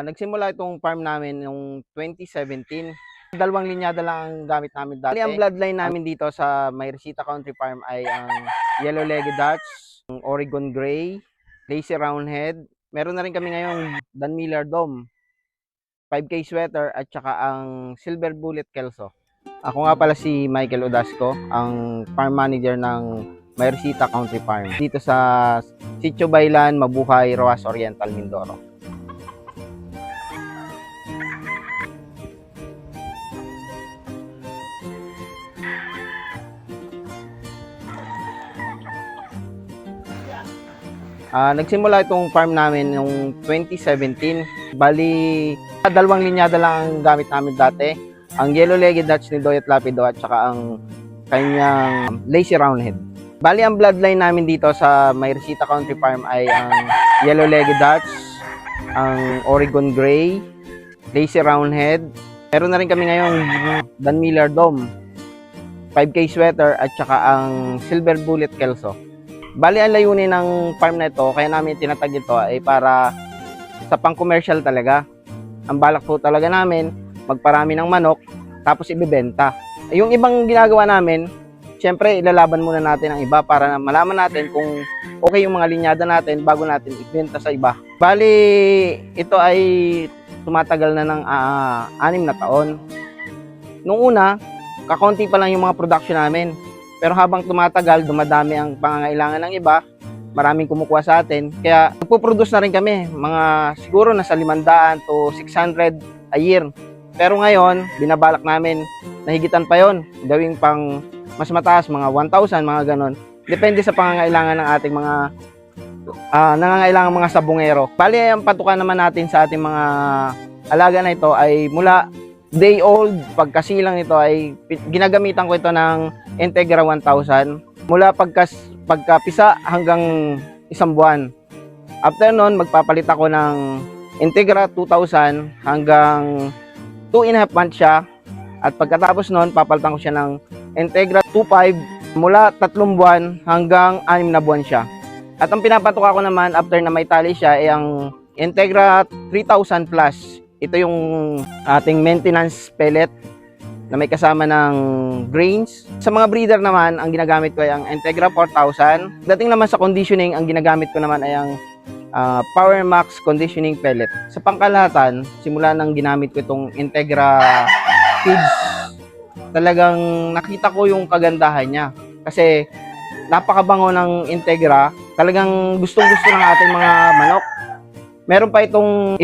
Nagsimula itong farm namin noong 2017. Dalawang linyada lang ang gamit namin dati. Ang bloodline namin dito sa Mayresita Country Farm ay ang Yellow-Legged Dutch, ang Oregon Gray, Lazy Roundhead. Meron na rin kami ngayong Dan Miller Dome, 5K Sweater at saka ang Silver Bullet Kelso. Ako nga pala si Michael Odasco, ang farm manager ng Mayresita Country Farm dito sa Sitio Baylan, Mabuhay, Roas Oriental, Mindoro. Nagsimula itong farm namin noong 2017. Bali, dalawang linyada lang ang gamit namin dati. Ang Yellow-Legged Dutch ni Doyet Lapido at saka ang kanyang Lazy Roundhead. Bali, ang bloodline namin dito sa Mayresita Country Farm ay ang Yellow-Legged Dutch, ang Oregon Gray, Lazy Roundhead. Meron na rin kami ngayong Dan Miller Dome, 5K Sweater at saka ang Silver Bullet Kelso. Bali, ang layunin ng farm na ito, kaya namin tinatag ito ay para sa pang-commercial talaga. Ang balak po talaga namin, magparami ng manok, tapos ibebenta. Yung ibang ginagawa namin, syempre ilalaban muna natin ang iba para malaman natin kung okay yung mga linyada natin bago natin ibenta sa iba. Bali, ito ay tumatagal na ng 6 na taon. Nung una, kakaunti pa lang yung mga production namin. Pero habang tumatagal, dumadami ang pangangailangan ng iba, maraming kumukuha sa atin. Kaya nagpo-produce na rin kami, mga siguro nasa 500 to 600 a year. Pero ngayon, binabalak namin, nahigitan pa yon, gawing pang mas mataas, mga 1,000, mga ganon. Depende sa pangangailangan ng ating mga nangangailangan mga sabungero. Bali, ang patukan naman natin sa ating mga alaga na ito ay mula day old, pagkasilang nito ay ginagamitan ko ito ng Integra 1000 mula pagkapisa hanggang 1 buwan. After nun, magpapalit ako ng Integra 2000 hanggang 2.5 months siya. At pagkatapos nun, papalitan ko siya ng Integra 25 mula 3 buwan hanggang 6 na buwan siya. At ang pinapatuka ko naman after na may tali siya ay ang Integra 3000 plus. Ito yung ating maintenance pellet na may kasama ng grains. Sa mga breeder naman, ang ginagamit ko ay ang Integra 4000. Dating naman sa conditioning, ang ginagamit ko naman ay ang Power Max Conditioning Pellet. Sa pangkalahatan, simula nang ginamit ko itong Integra feeds, talagang nakita ko yung kagandahan niya. Kasi napakabango ng Integra, talagang gustong-gusto ng ating mga manok. Meron pa itong